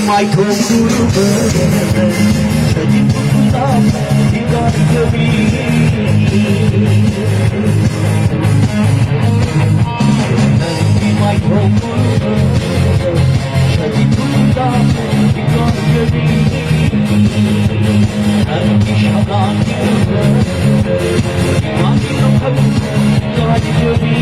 Maithong urubada sa Uttam ikaw gabi. Nangi Maithong urubada sa Uttam ikaw gabi. Nangi siya kanina imagi ng ikaw gabi.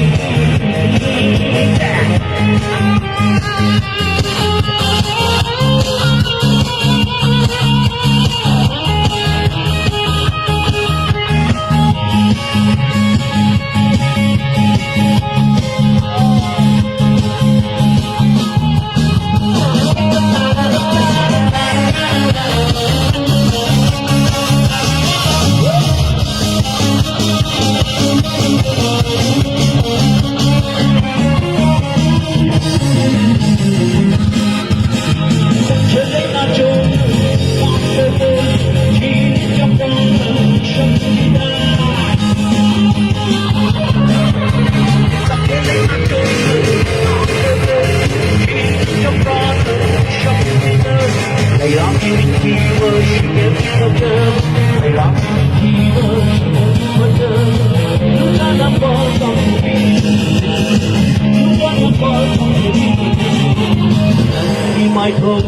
Maithong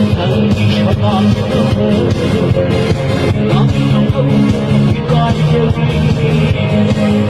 Nangi siya kanina imagi ng ikaw gabi.